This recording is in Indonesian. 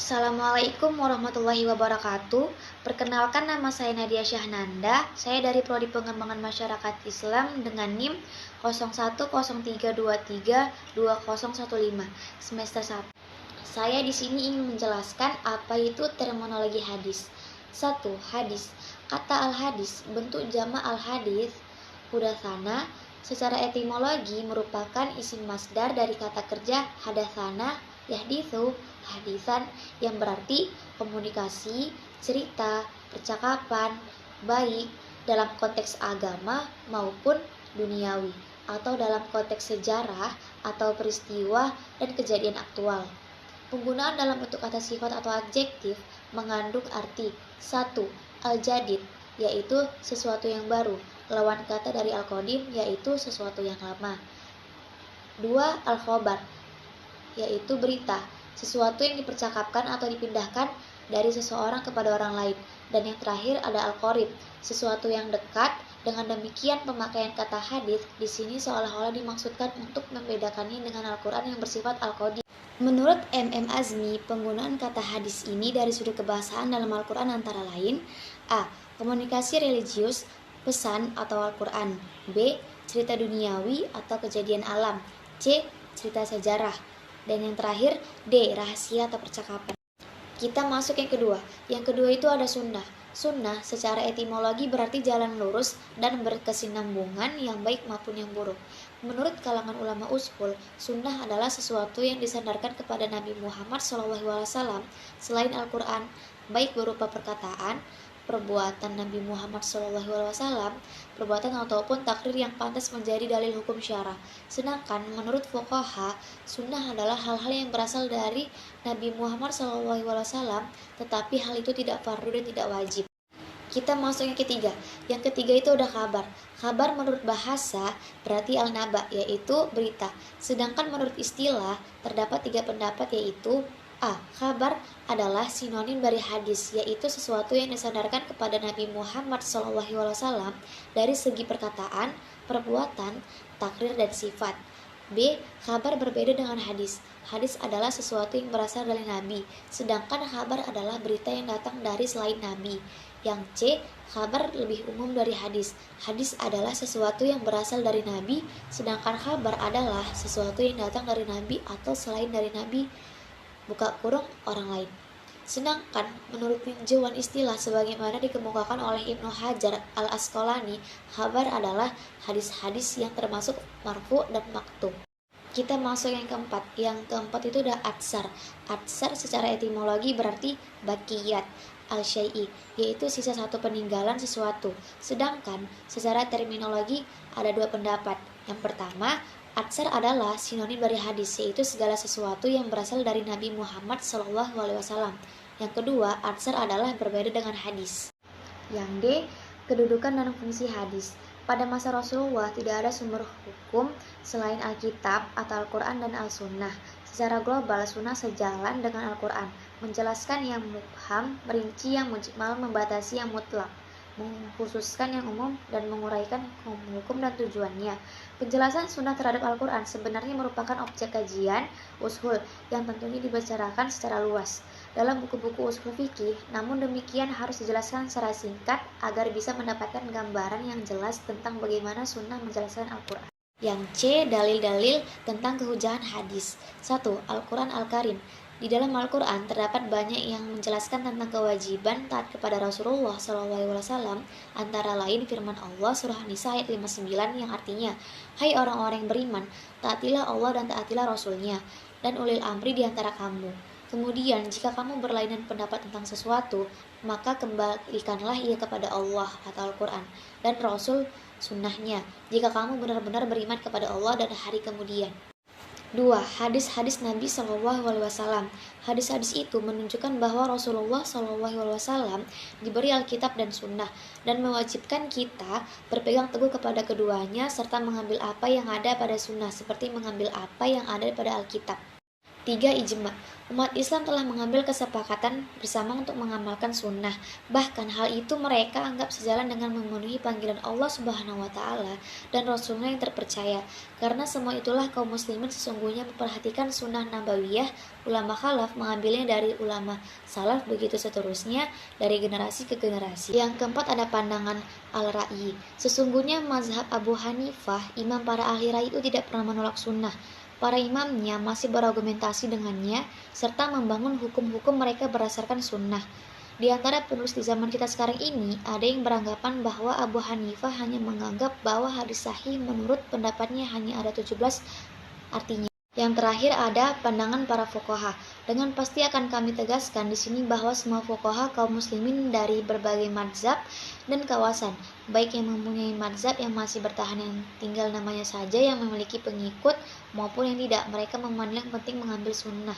Assalamualaikum warahmatullahi wabarakatuh. Perkenalkan, nama saya Nadia Syahnanda. Saya dari Prodi Pengembangan Masyarakat Islam dengan NIM 0103232015 semester 1. Saya di sini ingin menjelaskan apa itu terminologi hadis. 1. Hadis. Kata al-hadis bentuk jamak al-hadis hudatsana. Secara etimologi merupakan isim masdar dari kata kerja hadatsana yahditsu hadisan, yang berarti komunikasi, cerita, percakapan, baik dalam konteks agama maupun duniawi, atau dalam konteks sejarah atau peristiwa dan kejadian aktual. Penggunaan dalam bentuk kata sifat atau adjektif mengandung arti 1. Al-jadid, yaitu sesuatu yang baru, lawan kata dari al-qadim, yaitu sesuatu yang lama. 2. Al-khobar, yaitu berita, sesuatu yang dipercakapkan atau dipindahkan dari seseorang kepada orang lain. Dan yang terakhir ada al-qorib, sesuatu yang dekat. Dengan demikian, pemakaian kata hadis di sini seolah-olah dimaksudkan untuk membedakannya dengan Al-Quran yang bersifat al-qadim. Menurut M.M. Azmi, penggunaan kata hadis ini dari sudut kebahasaan dalam Al-Quran antara lain: A. Komunikasi religius, pesan atau Al-Quran. B. Cerita duniawi atau kejadian alam. C. Cerita sejarah. Dan yang terakhir D. Rahasia atau percakapan. Kita masuk yang kedua. Yang kedua itu ada sunnah. Sunnah secara etimologi berarti jalan lurus dan berkesinambungan yang baik maupun yang buruk. Menurut kalangan ulama ushul, sunnah adalah sesuatu yang disandarkan kepada Nabi Muhammad SAW selain Al-Quran, baik berupa perkataan, perbuatan Nabi Muhammad SAW, perbuatan ataupun takrir yang pantas menjadi dalil hukum syara. Sedangkan menurut fuqaha, sunnah adalah hal-hal yang berasal dari Nabi Muhammad SAW, tetapi hal itu tidak fardu dan tidak wajib. Kita masuk yang ketiga. Yang ketiga itu ada kabar. Kabar menurut bahasa berarti al-naba, yaitu berita. Sedangkan menurut istilah terdapat 3 pendapat, yaitu A. Kabar adalah sinonim dari hadis, yaitu sesuatu yang disandarkan kepada Nabi Muhammad SAW dari segi perkataan, perbuatan, takrir, dan sifat. B. Kabar berbeda dengan hadis. Hadis adalah sesuatu yang berasal dari Nabi, sedangkan kabar adalah berita yang datang dari selain Nabi. Yang C. Kabar lebih umum dari hadis. Hadis adalah sesuatu yang berasal dari Nabi, sedangkan kabar adalah sesuatu yang datang dari Nabi atau selain dari Nabi (buka kurung orang lain). Sedangkan menurut tinjauan istilah sebagaimana dikemukakan oleh Ibnu Hajar al-Asqalani, kabar adalah hadis-hadis yang termasuk marfu dan maktub. Kita masuk yang keempat. Yang keempat itu ada atsar. Atsar secara etimologi berarti bakiyat al-syai'i, yaitu sisa satu peninggalan sesuatu. Sedangkan secara terminologi ada 2 pendapat. Yang pertama, atsar adalah sinonim dari hadis, yaitu segala sesuatu yang berasal dari Nabi Muhammad SAW. Yang kedua, atsar adalah berbeda dengan hadis. Yang D. Kedudukan dan fungsi hadis. Pada masa Rasulullah tidak ada sumber hukum selain Alkitab atau Al-Quran dan Al-Sunnah. Secara global, Sunnah sejalan dengan Al-Quran, menjelaskan yang mubham, merinci yang mujmal, membatasi yang mutlak, mengkhususkan yang umum, dan menguraikan hukum dan tujuannya. Penjelasan sunnah terhadap Al-Quran sebenarnya merupakan objek kajian ushul yang tentunya dibicarakan secara luas dalam buku-buku ushul fikih. Namun demikian harus dijelaskan secara singkat agar bisa mendapatkan gambaran yang jelas tentang bagaimana sunnah menjelaskan Al-Quran. Yang C. Dalil-dalil tentang kehujahan hadis. 1. Al-Quran Al-Karim. Di dalam Al-Quran terdapat banyak yang menjelaskan tentang kewajiban taat kepada Rasulullah SAW, antara lain firman Allah surah An-Nisa ayat 59 yang artinya, "Hai orang-orang yang beriman, taatilah Allah dan taatilah Rasulnya, dan ulil amri di antara kamu. Kemudian jika kamu berlainan pendapat tentang sesuatu, maka kembalikanlah ia kepada Allah atau Al-Quran dan Rasul sunnahnya, jika kamu benar-benar beriman kepada Allah dan hari kemudian." 2. Hadis-hadis Nabi SAW. Hadis-hadis itu menunjukkan bahwa Rasulullah SAW diberi Alkitab dan Sunnah, dan mewajibkan kita berpegang teguh kepada keduanya serta mengambil apa yang ada pada Sunnah seperti mengambil apa yang ada pada Alkitab. 3. Ijma. Umat Islam telah mengambil kesepakatan bersama untuk mengamalkan sunnah. Bahkan hal itu mereka anggap sejalan dengan memenuhi panggilan Allah Subhanahu wa Ta'ala dan Rasulnya yang terpercaya. Karena semua itulah kaum muslimin sesungguhnya memperhatikan sunnah nabawiyah. Ulama khalaf mengambilnya dari ulama salaf, begitu seterusnya dari generasi ke generasi. Yang keempat ada pandangan al-ra'yi. Sesungguhnya mazhab Abu Hanifah, imam para ahli ra'yi itu tidak pernah menolak sunnah. Para imamnya masih berargumentasi dengannya, serta membangun hukum-hukum mereka berdasarkan sunnah. Di antara penulis di zaman kita sekarang ini, ada yang beranggapan bahwa Abu Hanifah hanya menganggap bahwa hadis sahih menurut pendapatnya hanya ada 17 artinya. Yang terakhir ada pandangan para fuqaha. Dengan pasti akan kami tegaskan di sini bahwa semua fuqaha kaum muslimin dari berbagai mazhab dan kawasan, baik yang mempunyai mazhab yang masih bertahan yang tinggal namanya saja yang memiliki pengikut maupun yang tidak, mereka memandang penting mengambil sunnah.